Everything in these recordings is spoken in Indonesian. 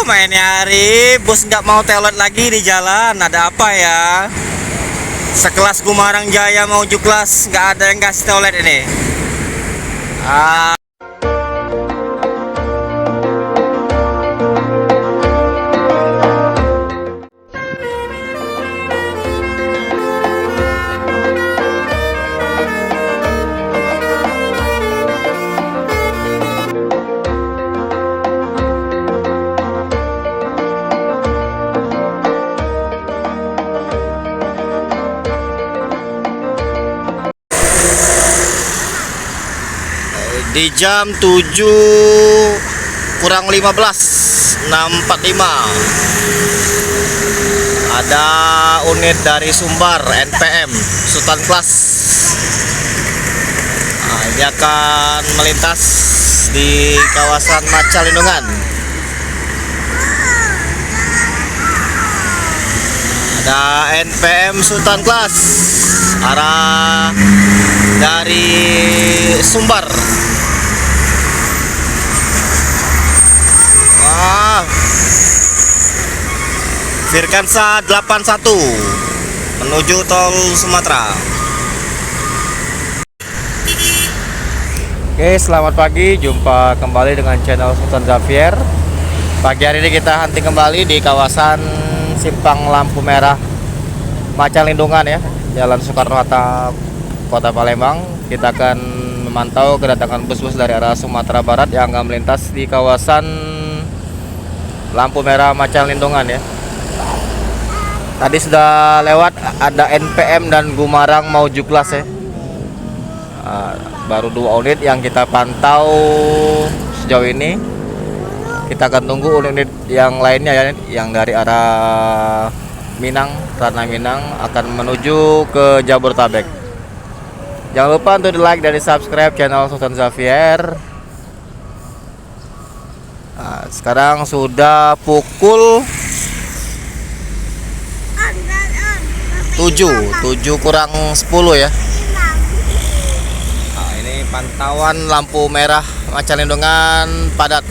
mainnya hari bus nggak mau telet lagi di jalan. Ada apa ya? Sekelas Gumarang Jaya mau Juklas nggak ada yang kasih telet ini. Ah. Di jam 7 kurang 15 6.45 ada unit dari Sumbar NPM Sultan Class. Nah, ini akan melintas di kawasan Maca Lindungan. Ada NPM Sultan Class arah dari Sumbar. Virkansa 81 menuju tol Sumatera. Oke, selamat pagi, jumpa kembali dengan channel Sultan Xavier. Pagi hari ini kita hunting kembali di kawasan Simpang Lampu Merah Maca Lindungan ya, Jalan Soekarno-Hatta, Kota Palembang. Kita akan memantau kedatangan bus-bus dari arah Sumatera Barat yang akan melintas di kawasan Lampu Merah Maca Lindungan ya. Tadi sudah lewat, ada NPM dan Gumarang mau Juklas ya. Baru 2 unit yang kita pantau sejauh ini. Kita akan tunggu unit yang lainnya ya, yang dari arah Minang, Ratna Minang akan menuju ke Jabodetabek. Jangan lupa untuk di like dan di subscribe channel Sultan Xavier. Sekarang sudah pukul 7 kurang 10 ya. Nah, ini pantauan lampu merah Maca Lindungan padat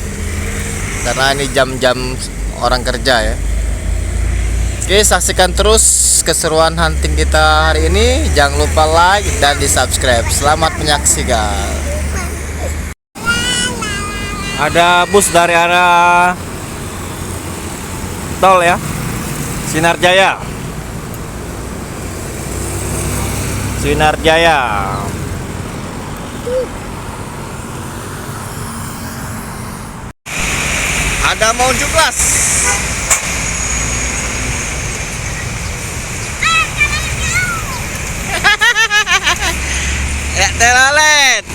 karena ini jam-jam orang kerja ya. Oke, saksikan terus keseruan hunting kita hari ini. Jangan lupa like dan di subscribe. Selamat menyaksikan. Ada bus dari arah tol ya, Sinar Jaya. Ada mau Juklas. Ya telalet.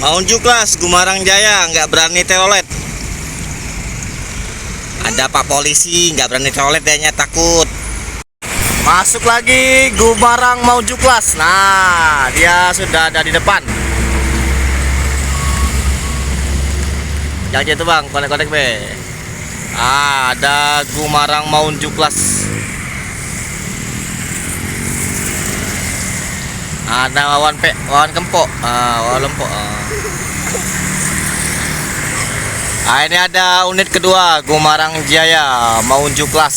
Mau Juklas Gumarang Jaya nggak berani telolet. Ada Pak Polisi nggak berani telolet, dia takut. Masuk lagi Gumarang mau Juklas. Nah, dia sudah ada di depan. Yang itu bang, konek-konek be. Ada Gumarang mau Juklas. Ada wawan kempok, wawan lempok. Ini ada unit kedua Gumarang Jaya mau Juklas.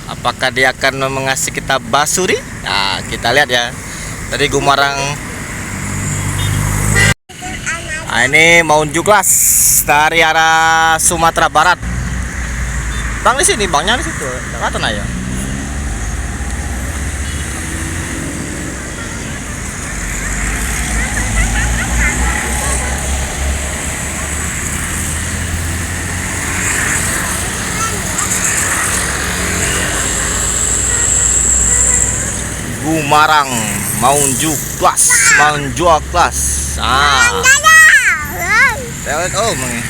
Apakah dia akan mengasih kita basuri? Nah, kita lihat ya. Tadi Gumarang. Ini mau Juklas dari arah Sumatera Barat. Bang di sini, bangnya di situ. Kata ya. Gumarang mau Juklas, telet meng.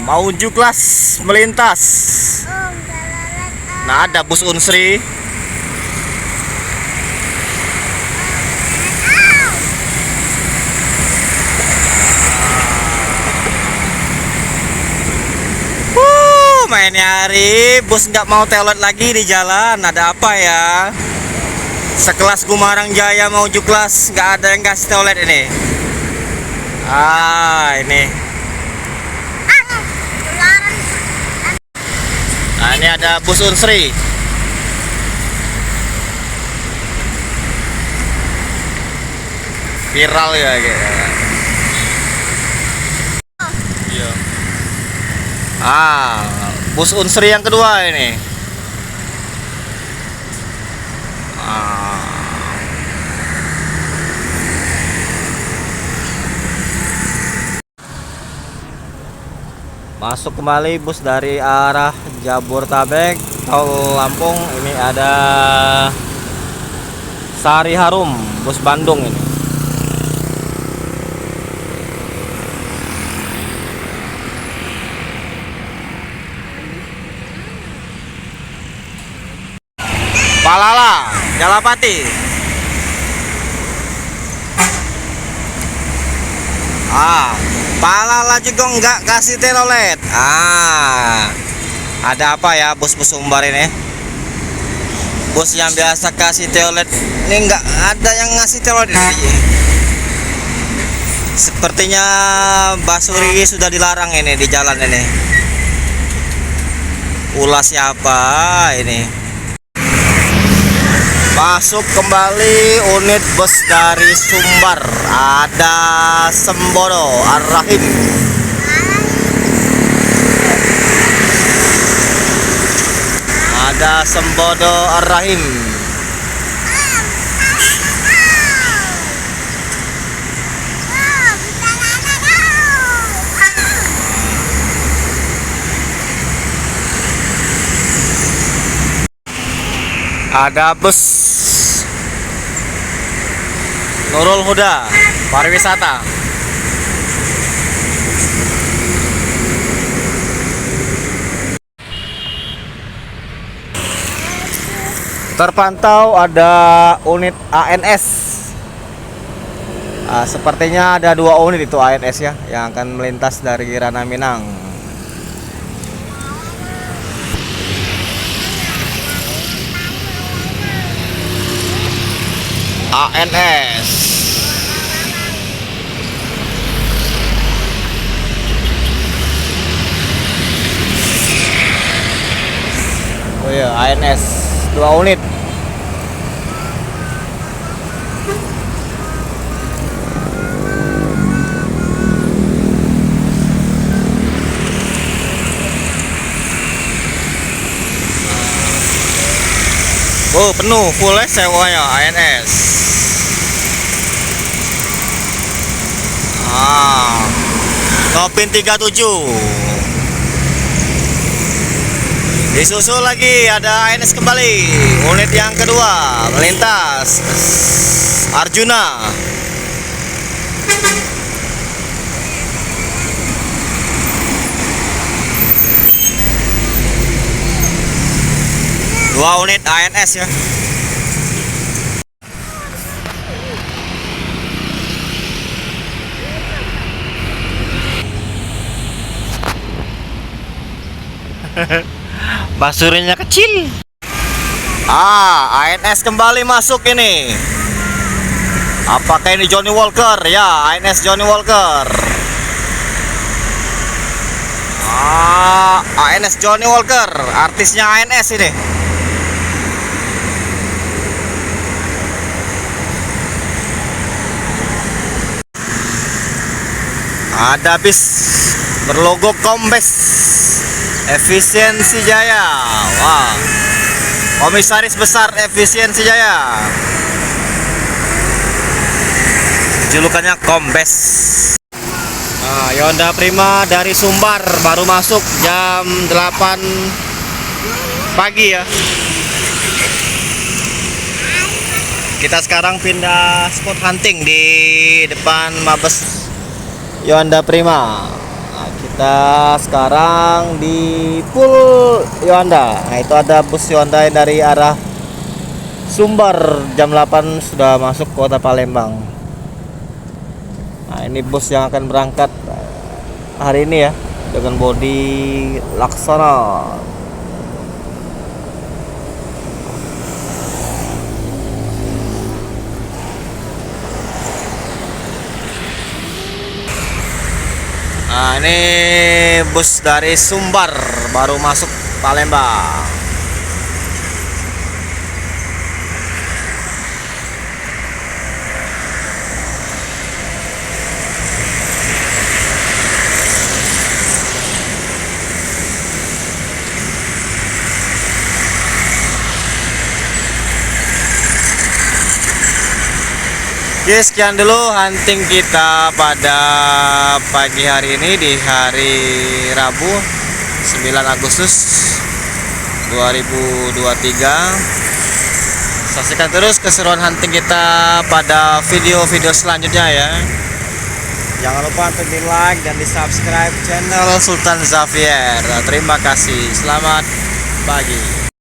Mau Juklas melintas. Nah, ada bus Unsri. Mainnya hari bus nggak mau telet lagi di jalan. Ada apa ya? Sekelas Gumarang Jaya mau kelas nggak ada yang kasih toilet ini. Ini. Nah, ini ada bus Unsri. Viral ya gitu. Iya. Bus Unsri yang kedua ini. Masuk kembali bus dari arah Jabodetabek tol Lampung. Ini ada Sari Harum, bus Bandung ini. Palala, Jalapati. Palala juga nggak kasih telolet. Ada apa ya bus-bus Sumbar ini? Bus yang biasa kasih telolet ini nggak ada yang ngasih telolet. Sepertinya Basuri sudah dilarang ini di jalan ini. Ulah siapa ini? Masuk kembali unit bus dari Sumbar. Ada Sembodo Ar-Rahim. Ada Sembodo Ar-Rahim. Ada bus Nurul Huda pariwisata. Terpantau ada unit ANS. Sepertinya ada 2 unit itu ANS ya yang akan melintas dari Kirana Minang. ANS. Oh iya, ANS 2 unit. Oh, penuh full sewanya ANS. Topin 37. Disusul lagi ada ANS kembali. Unit yang kedua melintas Arjuna. Dua unit ANS ya. Basurinya kecil. ANS kembali masuk ini. Apakah ini Johnny Walker? Ya, ANS Johnny Walker. ANS Johnny Walker, artisnya ANS ini. Ada bis berlogo Kombes Efisiensi Jaya. Wah, Komisaris Besar Efisiensi Jaya. Julukannya Kombes. Yonda Prima dari Sumbar baru masuk jam 8 pagi ya. Kita sekarang pindah spot hunting di depan Mabes Yonda Prima. Kita sekarang di Pool Yuanda. Nah, itu ada bus Yuanda dari arah Sumbar, jam 8 sudah masuk kota Palembang. Nah, ini bus yang akan berangkat hari ini ya, dengan bodi Laksana. Nah, ini bus dari Sumbar baru masuk Palembang. Oke, sekian dulu hunting kita pada pagi hari ini di hari Rabu 9 Agustus 2023. Saksikan terus keseruan hunting kita pada video-video selanjutnya ya. Jangan lupa untuk di like dan di subscribe channel Sultan Xavier. Terima kasih, selamat pagi.